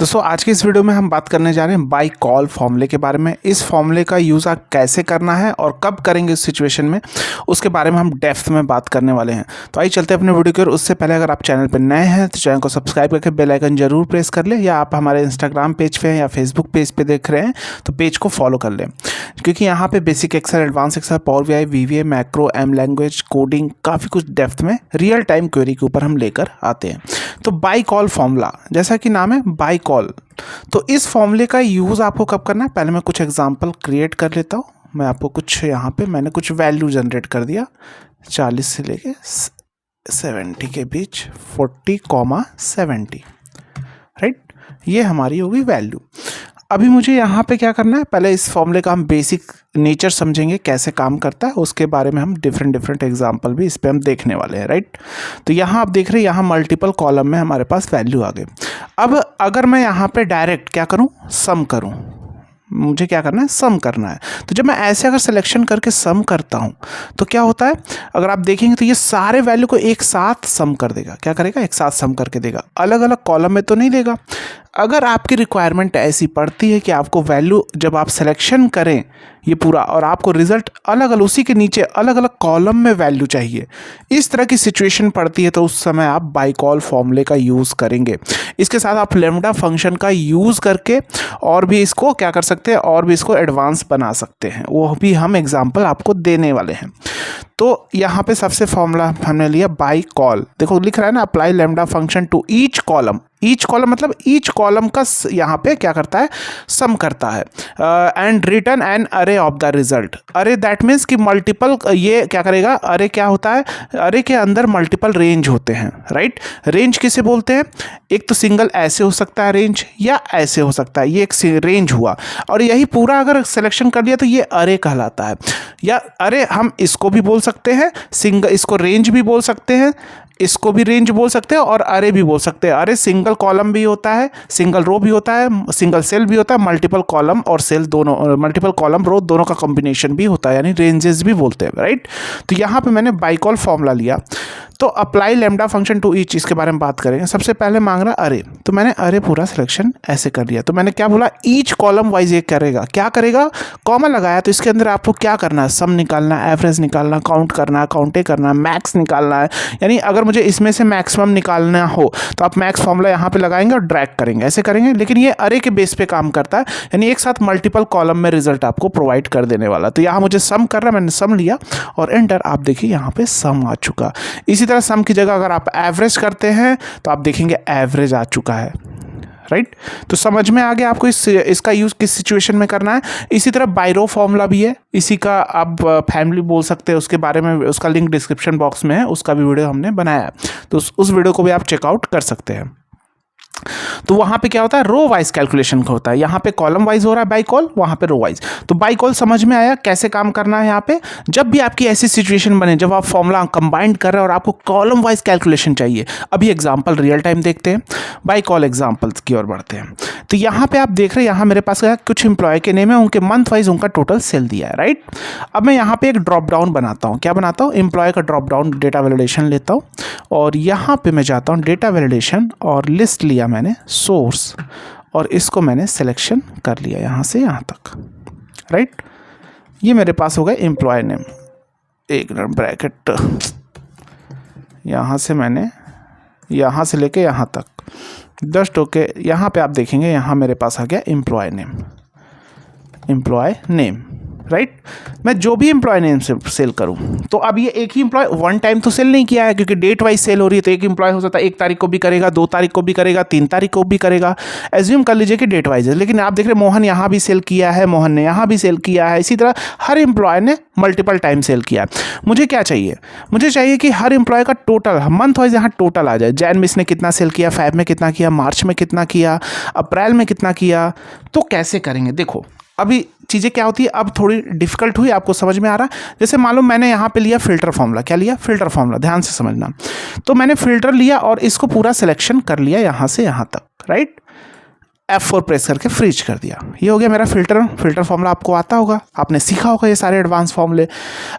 दोस्तों आज की इस वीडियो में हम बात करने जा रहे हैं बाई कॉल फॉर्मूले के बारे में। इस फॉर्मूले का यूज़ आप कैसे करना है और कब करेंगे इस सिचुएशन में, उसके बारे में हम डेप्थ में बात करने वाले हैं। तो आइए चलते हैं अपने वीडियो की ओर। उससे पहले अगर आप चैनल पर नए हैं तो चैनल को सब्सक्राइब करके बेल आइकन जरूर प्रेस कर लें, या आप हमारे इंस्टाग्राम पेज पे हैं या फेसबुक पेज पे देख रहे हैं तो पेज को फॉलो कर लें, क्योंकि यहाँ पे basic Excel, advance Excel, Power BI, VBA, macro, M language, coding, काफ़ी कुछ डेप्थ में रियल टाइम क्वेरी के ऊपर हम लेकर आते हैं। तो बाई कॉल फॉर्मूला, जैसा कि नाम है बाई कॉल, तो इस फॉर्मूले का यूज़ आपको कब करना है, पहले मैं कुछ एग्जांपल क्रिएट कर लेता हूँ। मैं आपको कुछ यहाँ पे मैंने कुछ वैल्यू जनरेट कर दिया 40 से लेके 70 के बीच, 40,70, राइट। ये हमारी होगी वैल्यू। अभी मुझे यहाँ पे क्या करना है, पहले इस फॉर्मूले का हम बेसिक नेचर समझेंगे, कैसे काम करता है, उसके बारे में हम डिफरेंट एग्जांपल भी इस पे हम देखने वाले हैं, राइट। तो यहाँ आप देख रहे हैं, यहाँ मल्टीपल कॉलम में हमारे पास वैल्यू आ गए। अब अगर मैं यहाँ पे डायरेक्ट क्या करूँ, सम करूँ, मुझे क्या करना है, सम करना है। तो जब मैं ऐसे अगर सिलेक्शन करके सम करता हूँ तो क्या होता है, अगर आप देखेंगे तो ये सारे वैल्यू को एक साथ सम कर देगा। क्या करेगा, एक साथ सम करके देगा, अलग अलग कॉलम में तो नहीं देगा। अगर आपकी रिक्वायरमेंट ऐसी पड़ती है कि आपको वैल्यू जब आप सिलेक्शन करें ये पूरा, और आपको रिजल्ट अलग अलग उसी के नीचे अलग अलग कॉलम में वैल्यू चाहिए, इस तरह की सिचुएशन पड़ती है, तो उस समय आप बाई कॉल फॉर्मूले का यूज़ करेंगे। इसके साथ आप लेमडा फंक्शन का यूज़ करके और भी इसको क्या कर सकते हैं, और भी इसको एडवांस बना सकते हैं, वो भी हम एग्जाम्पल आपको देने वाले हैं। तो यहाँ पे सबसे फॉर्मूला हमने लिया बाई कॉल। देखो लिख रहा है ना, apply lambda function to each column. Each column मतलब ईच कॉलम का यहाँ पे क्या करता है, सम करता है। And return an array of the result. Array that means कि मल्टीपल, ये क्या करेगा, अरे क्या होता है, अरे के अंदर मल्टीपल रेंज होते हैं, राइट। रेंज किसे बोलते हैं, एक तो सिंगल ऐसे हो सकता है रेंज, या ऐसे हो सकता है, ये एक रेंज हुआ। और यही पूरा अगर सिलेक्शन कर लिया तो ये अरे कहलाता है। या अरे हम इसको भी बोल सकते हैं सिंगल, इसको रेंज भी बोल सकते हैं, इसको भी रेंज बोल सकते हैं, और अरे भी बोल सकते हैं। अरे सिंगल कॉलम भी होता है, सिंगल रो भी होता है, सिंगल सेल भी होता है, मल्टीपल कॉलम और सेल दोनों, मल्टीपल कॉलम रो दोनों का कॉम्बिनेशन भी होता है, यानी रेंजेस भी बोलते हैं, राइट। तो यहाँ पे मैंने बाई कॉल फॉर्मूला लिया। तो apply lambda function to each, इसके बारे में बात करेंगे। सबसे पहले मांग रहा अरे, तो मैंने अरे पूरा सिलेक्शन ऐसे कर लिया। तो मैंने क्या बोला, ईच कॉलम वाइज ये करेगा, क्या करेगा, कॉमा लगाया। तो इसके अंदर आपको क्या करना है, सम निकालना है, एवरेज निकालना, काउंट करना है, काउंटे करना है, मैक्स निकालना है। यानी अगर मुझे इसमें से मैक्सिमम निकालना हो तो आप मैक्स फॉर्मूला यहाँ पे लगाएंगे और ड्रैग करेंगे, ऐसे करेंगे। लेकिन ये अरे के बेस पे काम करता है, यानी एक साथ मल्टीपल कॉलम में रिजल्ट आपको प्रोवाइड कर देने वाला। तो यहाँ मुझे सम कर रहा है, मैंने सम लिया और एंटर। आप देखिए यहाँ पे सम आ चुका। इसी तरह सम की जगह अगर आप एवरेज करते हैं तो आप देखेंगे एवरेज आ चुका है, राइट। तो समझ में आ गया आपको इसका यूज़ किस सिचुएशन में करना है। इसी तरह बायरो फॉर्मूला भी है, इसी का आप फैमिली बोल सकते हैं, उसके बारे में उसका लिंक डिस्क्रिप्शन बॉक्स में है, उसका भी वीडियो हमने बनाया है, तो उस वीडियो को भी आप चेकआउट कर सकते हैं। तो वहां पे क्या होता है, रो वाइज कैलकुलेशन का होता है। यहाँ पे कॉलम वाइज हो रहा है बाई कॉल, वहां पे रो वाइज। तो बाई कॉल समझ में आया कैसे काम करना है। यहाँ पे जब भी आपकी ऐसी सिचुएशन बने जब आप फॉर्मूला कंबाइंड कर रहे हैं और आपको कॉलम वाइज कैलकुलेशन चाहिए, अभी एग्जांपल रियल टाइम देखते हैं, बाई कॉल एग्जांपल्स की ओर बढ़ते हैं। तो यहाँ पे आप देख रहे हैं, यहाँ मेरे पास कुछ एम्प्लॉय के नेम है, उनके मंथ वाइज उनका टोटल सेल दिया है, राइट। अब मैं यहाँ पे एक ड्रॉप डाउन बनाता हूँ। क्या बनाता हूँ, एम्प्लॉय का ड्रॉप डाउन डेटा वैलिडेशन लेता हूँ, और यहाँ पे मैं जाता हूँ डेटा वैलिडेशन, और लिस्ट लिया मैंने सोर्स, और इसको मैंने सिलेक्शन कर लिया यहाँ से यहाँ तक, राइट। ये मेरे पास हो गया एम्प्लॉय नेम, एक ब्रैकेट, यहाँ से मैंने यहाँ से लेके यहाँ तक जस्ट ओके। यहाँ पे आप देखेंगे यहाँ मेरे पास आ गया एम्प्लॉय नेम, राइट। मैं जो भी एम्प्लॉय नेम से सेल करूं, तो अब ये एक ही एम्प्लॉय वन टाइम तो सेल नहीं किया है, क्योंकि डेट वाइज सेल हो रही है। तो एक एम्प्लॉय हो सकता है 1 तारीख को भी करेगा, 2 तारीख को भी करेगा, 3 तारीख को भी करेगा, एज्यूम कर लीजिए कि डेट वाइज है। लेकिन आप देख रहे हैं मोहन यहाँ भी सेल किया है, मोहन ने यहाँ भी सेल किया है, इसी तरह हर एम्प्लॉय ने मल्टीपल टाइम सेल किया है। मुझे क्या चाहिए, मुझे चाहिए कि हर एम्प्लॉय का टोटल मंथ वाइज यहाँ टोटल आ जाए। जैन में इसने कितना सेल किया, फेब में कितना किया, मार्च में कितना किया, अप्रैल में कितना किया। तो कैसे करेंगे, देखो अभी चीज़ें क्या होती है, अब थोड़ी डिफिकल्ट हुई, आपको समझ में आ रहा है। जैसे मालूम मैंने यहाँ पे लिया फिल्टर फॉर्मूला, क्या लिया, फिल्टर फॉर्मूला, ध्यान से समझना। तो मैंने फिल्टर लिया और इसको पूरा सिलेक्शन कर लिया यहाँ से यहाँ तक, राइट। F4 प्रेस करके फ्रीज कर दिया। ये हो गया मेरा फिल्टर फॉर्मूला। आपको आता होगा, आपने सीखा होगा ये सारे एडवांस फॉर्मूले।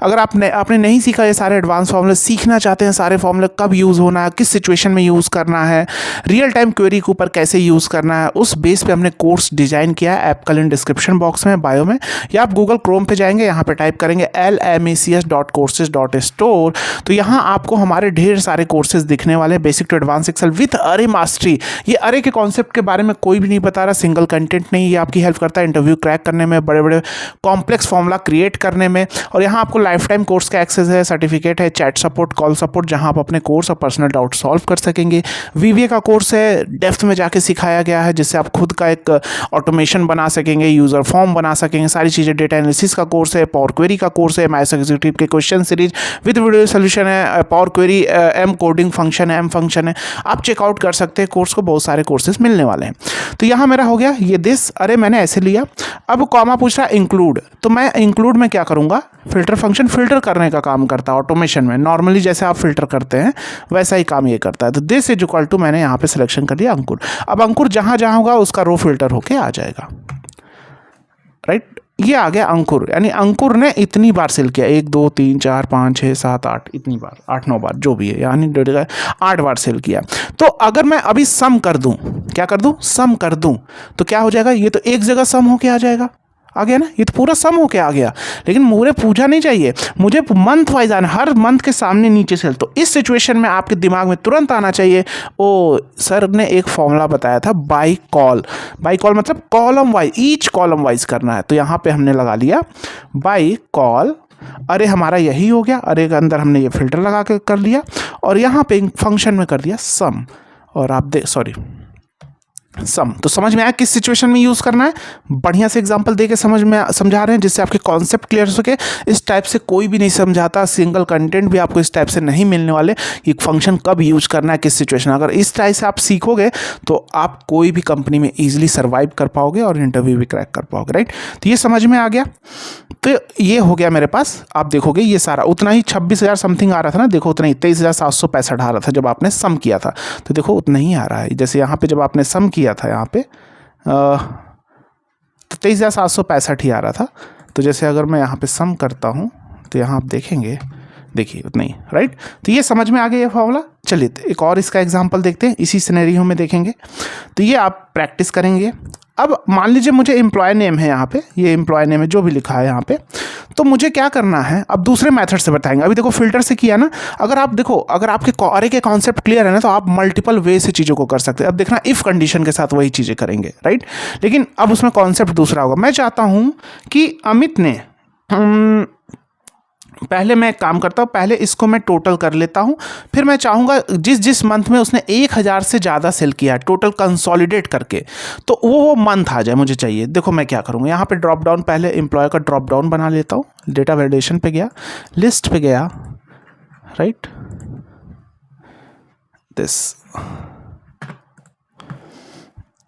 अगर आपने नहीं सीखा ये सारे एडवांस फॉर्मूले, सीखना चाहते हैं सारे फॉर्मूले कब यूज़ होना है, किस सिचुएशन में यूज़ करना है, रियल टाइम क्वेरी के ऊपर कैसे यूज़ करना है, उस बेस पे हमने कोर्स डिजाइन किया है। ऐप का लिंक डिस्क्रिप्शन बॉक्स में, बायो में, या आप गूगल क्रोम पे जाएंगे, यहाँ पे टाइप करेंगे lmacs.courses.store, तो यहाँ आपको हमारे ढेर सारे कोर्सेज दिखने वाले हैं। Basic to advance Excel with अरे मास्टरी। ये अरे के कॉन्सेप्ट के बारे में कोई भी नहीं बता रहा, सिंगल कंटेंट नहीं। ये आपकी हेल्प करता है इंटरव्यू क्रैक करने में, बड़े बड़े कॉम्प्लेक्स फॉर्मूला क्रिएट करने में। और यहाँ आपको लाइफ टाइम कोर्स का एक्सेस है, सर्टिफिकेट है, चैट सपोर्ट, कॉल सपोर्ट, जहाँ आप अपने कोर्स और पर्सनल डाउट सॉल्व कर सकेंगे। वीवीए का कोर्स है, डेप्थ में जाके सिखाया गया है, जिससे आप खुद का एक ऑटोमेशन बना सकेंगे, यूज़र फॉर्म बना सकेंगे, सारी चीज़ें। डेटा एनालिसिस का कोर्स है, पावर क्वेरी का कोर्स है, माइस एग्जीक्यूटिव के question series with video solution है, power query M coding function है, एम फंक्शन है। आप चेकआउट कर सकते हैं कोर्स को, बहुत सारे कोर्सेज मिलने वाले हैं। तो यहाँ मेरा हो गया ये दिस, अरे मैंने ऐसे लिया। अब कॉमा पूछ रहा है इंक्लूड, तो मैं इंक्लूड में क्या करूँगा, फिल्टर फंक्शन फिल्टर करने का काम करता है ऑटोमेशन में। नॉर्मली जैसे आप फिल्टर करते हैं वैसा ही काम ये करता है। तो दिस इज इक्वल टू, मैंने यहाँ पे सिलेक्शन कर लिया अंकुर। अब अंकुर जहाँ जहाँ होगा उसका रो फिल्टर होके आ जाएगा, राइट। ये आ गया अंकुर, यानी अंकुर ने इतनी बार सेल किया, 1 2 3 4 5 6 7 8, इतनी बार, 8 9 बार जो भी है, यानी 8 बार सेल किया। तो अगर मैं अभी सम कर दूं, क्या कर दूं, सम कर दूं, तो क्या हो जाएगा, ये तो एक जगह सम होके आ जाएगा, आ गया ना, ये तो पूरा सम होके आ गया। लेकिन मुझे पूछा नहीं चाहिए, मुझे मंथ वाइज आना, हर मंथ के सामने नीचे सेल। तो इस सिचुएशन में आपके दिमाग में तुरंत आना चाहिए, ओ सर ने एक फॉर्मूला बताया था बाई कॉल। बाई कॉल मतलब column wise, each column wise करना है। तो यहाँ पे हमने लगा लिया बाई कॉल। अरे हमारा यही हो गया, अरे के अंदर हमने ये फिल्टर लगा के कर लिया, और यहाँ पे फंक्शन में कर दिया सम। और आप सम, तो समझ में आया किस सिचुएशन में यूज़ करना है। बढ़िया से एग्जांपल देके समझा रहे हैं, जिससे आपके कॉन्सेप्ट क्लियर हो सके। इस टाइप से कोई भी नहीं समझाता, सिंगल कंटेंट भी आपको इस टाइप से नहीं मिलने वाले। ये फंक्शन कब यूज़ करना है, किस सिचुएशन। अगर इस टाइप से आप सीखोगे तो आप कोई भी कंपनी में ईजिली सर्वाइव कर पाओगे और इंटरव्यू भी क्रैक कर पाओगे, राइट। तो ये समझ में आ गया। तो ये हो गया मेरे पास। आप देखोगे ये सारा उतना ही 26,000 समथिंग आ रहा था ना, देखो उतना ही 23,765 आ रहा था जब आपने सम किया था। तो देखो उतना ही आ रहा है। जैसे यहाँ पे जब आपने सम किया था, यहाँ पे तो 23,765 ही आ रहा था। तो जैसे अगर मैं यहाँ पे सम करता हूँ तो यहाँ आप देखेंगे, देखिए उतना ही, राइट। तो ये समझ में आ गया ये फॉर्मूला। चलिए एक और इसका एग्जांपल देखते हैं, इसी सिनेरियो में देखेंगे। तो ये आप प्रैक्टिस करेंगे। अब मान लीजिए मुझे एम्प्लॉय नेम है, यहाँ पे ये एम्प्लॉय नेम है जो भी लिखा है यहाँ पे, तो मुझे क्या करना है, अब दूसरे मेथड से बताएंगे। अभी देखो फिल्टर से किया ना, अगर आप देखो, अगर आपके अरे के कॉन्सेप्ट क्लियर है ना, तो आप मल्टीपल वे से चीज़ों को कर सकते हैं। अब देखना इफ़ कंडीशन के साथ वही चीज़ें करेंगे, राइट। लेकिन अब उसमें कॉन्सेप्ट दूसरा होगा। मैं चाहता हूँ कि अमित ने पहले मैं एक काम करता हूँ, पहले इसको मैं टोटल कर लेता हूँ, फिर मैं चाहूँगा जिस मंथ में उसने 1,000 से ज़्यादा सेल किया है टोटल कंसोलिडेट करके, तो वो मंथ आ जाए मुझे चाहिए। देखो मैं क्या करूँगा, यहाँ पे ड्रॉप डाउन, पहले एम्प्लॉय का ड्रॉप डाउन बना लेता हूँ, डेटा वैलिडेशन पे गया, लिस्ट पे गया, राइट, दिस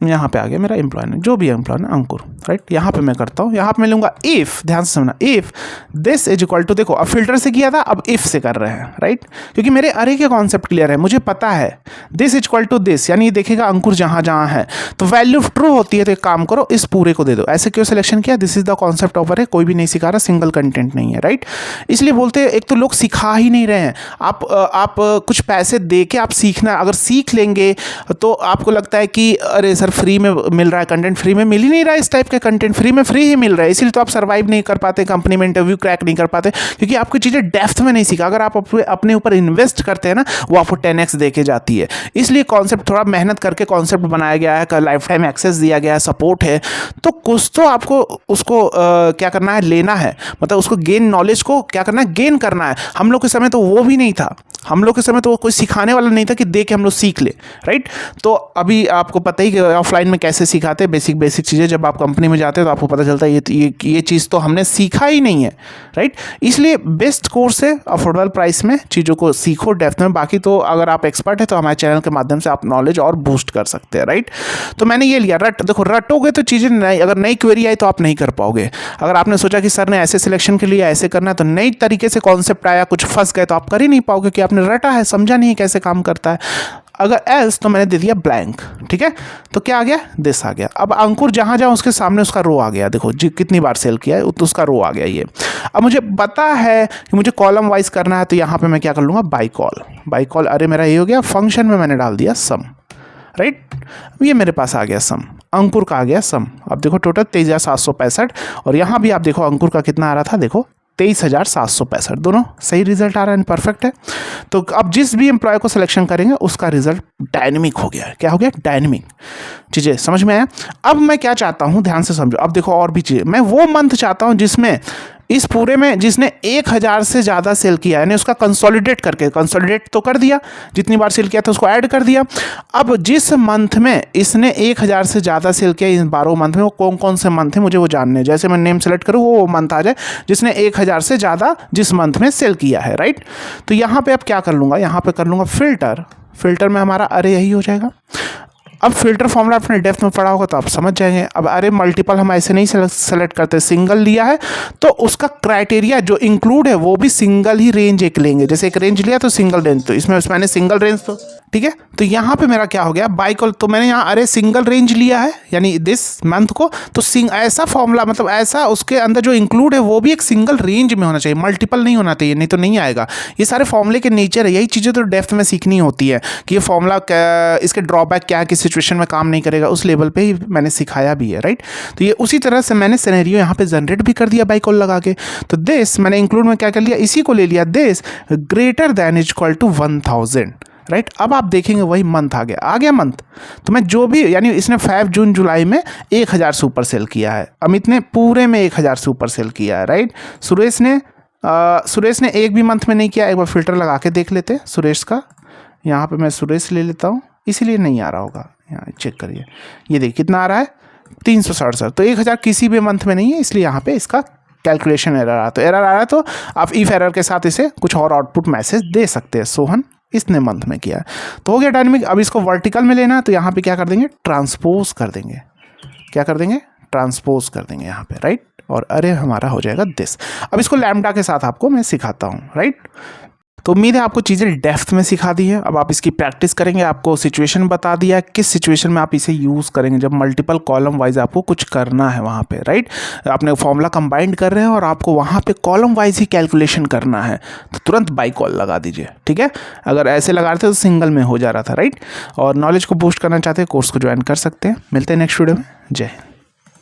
यहाँ पे आ गया मेरा एम्प्लॉय ने, जो भी एम्प्लॉय ने, अंकुर, राइट। यहाँ पे मैं करता हूँ, यहाँ पे मैं लूँगा इफ़, ध्यान से समझना, if this is equal to, देखो अब फिल्टर से किया था, अब इफ़ से कर रहे हैं, राइट, क्योंकि मेरे अरे के कॉन्सेप्ट क्लियर है, मुझे पता है this is equal to this, यानी ये देखेगा अंकुर जहाँ जहाँ है, तो वैल्यू ट्रू होती है, तो एक काम करो इस पूरे को दे दो। ऐसे क्यों सिलेक्शन किया, this is the concept of अरे, कोई भी नहीं सिखा रहा, सिंगल कंटेंट नहीं है, राइट। इसलिए बोलते हैं, एक तो लोग सिखा ही नहीं रहे हैं। आप कुछ पैसे दे के आप सीखना, अगर सीख लेंगे तो आपको लगता है कि अरे सर फ्री में मिल रहा है कंटेंट, फ्री में मिल ही नहीं रहा है। इस टाइप के कंटेंट फ्री में फ्री ही मिल रहा है, इसीलिए तो आप सर्वाइव नहीं कर पाते कंपनी में, इंटरव्यू क्रैक नहीं कर पाते, क्योंकि आपको चीज़ें डेप्थ में नहीं सीखा। अगर आप अपने ऊपर इन्वेस्ट करते हैं ना, वो आपको 10x दे के जाती है। इसलिए कॉन्सेप्ट थोड़ा मेहनत करके कॉन्सेप्ट बनाया गया है, लाइफ टाइम एक्सेस दिया गया है, सपोर्ट है, तो कुछ तो आपको उसको क्या करना है, लेना है, मतलब उसको गेन, नॉलेज को क्या करना है, गेन करना है। हम लोग के समय तो वो भी नहीं था, हम लोग के समय तो कोई सिखाने वाला नहीं था कि दे के हम लोग सीख ले, राइट। तो अभी आपको पता ही कि ऑफलाइन में कैसे सिखाते हैं, बेसिक चीज़ें। जब आप कंपनी में जाते हैं तो आपको पता चलता है ये चीज़ तो हमने सीखा ही नहीं है, राइट। इसलिए बेस्ट कोर्स है, अफोर्डेबल प्राइस में, चीज़ों को सीखो डेप्थ में। बाकी तो अगर आप एक्सपर्ट है तो हमारे चैनल के माध्यम से आप नॉलेज और बूस्ट कर सकते हैं, राइट। तो मैंने ये लिया, देखो रटोगे तो चीज़ें नहीं, अगर नई क्वेरी आई तो आप नहीं कर पाओगे। अगर आपने सोचा कि सर ने ऐसे सिलेक्शन के लिए ऐसे करना है, तो नई तरीके से कॉन्सेप्ट आया, कुछ फंस गए तो आप कर ही नहीं पाओगे, क्योंकि आपने रटा है, समझा नहीं है कैसे काम करता है। अगर एल्स तो मैंने दे दिया ब्लैंक, ठीक है। तो क्या आ गया, दिस आ गया। अब अंकुर जहाँ जाऊँ उसके सामने उसका रो आ गया, देखो जी कितनी बार सेल किया है तो उसका रो आ गया ये। अब मुझे पता है कि मुझे कॉलम वाइज करना है, तो यहाँ पे मैं क्या कर लूँगा, बाई कॉल। अरे मेरा ये हो गया, फंक्शन में मैंने डाल दिया सम, राइट। ये मेरे पास आ गया सम, अंकुर का आ गया सम। अब देखो टोटल 23,765, और यहाँ भी आप देखो अंकुर का कितना आ रहा था, देखो 23,765, दोनों सही रिजल्ट आ रहा है, परफेक्ट है। तो अब जिस भी एम्प्लॉय को सिलेक्शन करेंगे उसका रिजल्ट डायनेमिक हो गया है। क्या हो गया, डायनेमिक। चीज़ें समझ में आया। अब मैं क्या चाहता हूँ, ध्यान से समझो। अब देखो और भी चीज़ें, मैं वो मंथ चाहता हूँ जिसमें इस पूरे में जिसने 1,000 से ज़्यादा सेल किया, यानी उसका कंसोलिडेट करके, कंसोलिडेट तो कर दिया, जितनी बार सेल किया था उसको ऐड कर दिया। अब जिस मंथ में इसने 1,000 से ज़्यादा सेल किया, इन 12 मंथ में, वो कौन कौन से मंथ हैं मुझे वो जानने हैं। जैसे मैं नेम सेलेक्ट करूँ वो मंथ आ जाए जिसने 1,000 से ज़्यादा जिस मंथ में सेल किया है, राइट। तो यहाँ पर अब क्या कर लूँगा, यहाँ पर कर लूँगा फिल्टर में हमारा अरे यही हो जाएगा। अब फिल्टर फॉर्मूला अपने डेप्थ में पढ़ा होगा तो आप समझ जाएंगे। अब अरे मल्टीपल हम ऐसे नहीं सेलेक्ट करते, सिंगल लिया है तो उसका क्राइटेरिया जो इंक्लूड है वो भी सिंगल ही रेंज एक लेंगे। जैसे एक रेंज लिया तो सिंगल रेंज, तो इसमें मैंने सिंगल रेंज, तो ठीक है। तो यहाँ पे मेरा क्या हो गया, बाई कॉल, तो मैंने यहाँ अरे सिंगल रेंज लिया है यानी दिस मंथ को, तो ऐसा फॉर्मूला मतलब ऐसा उसके अंदर जो इंक्लूड है वो भी एक सिंगल रेंज में होना चाहिए, मल्टीपल नहीं होना चाहिए, नहीं तो नहीं आएगा। ये सारे फॉर्मूले के नेचर है, यही चीज़ें तो डेप्थ में सीखनी होती है कि ये फॉर्मूला इसके ड्रॉबैक क्या है, किस सिचुएशन में काम नहीं करेगा, उस लेवल पे ही मैंने सिखाया भी है, राइट। तो ये उसी तरह से मैंने सिनेरियो यहाँ पे जनरेट भी कर दिया बाई कॉल लगा के। तो दिस मैंने इंक्लूड में क्या कर लिया, इसी को ले लिया, this greater than is equal to 1,000, right. अब आप देखेंगे वही मंथ आ गया मंथ। तो मैं जो भी, यानी इसने 5 जून जुलाई में 1,000 से ऊपर सेल किया है, अमित ने पूरे में 1,000 से ऊपर सेल किया है, राइट। सुरेश ने एक भी मंथ में नहीं किया। एक बार फिल्टर लगा के देख लेते हैं सुरेश का, यहाँ पे मैं सुरेश ले लेता हूँ, इसीलिए नहीं आ रहा होगा, यहाँ चेक करिए, ये देखिए कितना आ रहा है, 367। तो 1,000 किसी भी मंथ में नहीं है, इसलिए यहाँ पे इसका कैलकुलेशन एरर आ रहा है। तो एरर आ रहा है तो आप इफ एरर के साथ इसे कुछ और आउटपुट मैसेज दे सकते हैं, सोहन इसने मंथ में किया है। तो हो गया डायनेमिक। अब इसको वर्टिकल में लेना है तो यहाँ पे क्या कर देंगे, ट्रांसपोज कर देंगे। क्या कर देंगे, ट्रांसपोज कर देंगे यहाँ पे, राइट। और अरे हमारा हो जाएगा दिस। अब इसको लैम्डा के साथ आपको मैं सिखाता हूँ, राइट। तो उम्मीद है आपको चीज़ें डेप्थ में सिखा दी है। अब आप इसकी प्रैक्टिस करेंगे, आपको सिचुएशन बता दिया किस सिचुएशन में आप इसे यूज़ करेंगे, जब मल्टीपल कॉलम वाइज आपको कुछ करना है वहाँ पे, राइट। आपने फॉर्मूला कंबाइंड कर रहे हैं और आपको वहाँ पे कॉलम वाइज ही कैलकुलेशन करना है, तो तुरंत बाई कॉल लगा दीजिए, ठीक है। अगर ऐसे लगा रहे थे तो सिंगल में हो जा रहा था, राइट। और नॉलेज को बूस्ट करना चाहते हैं, कोर्स को ज्वाइन कर सकते हैं। मिलते हैं नेक्स्ट वीडियो में। जय हिंद।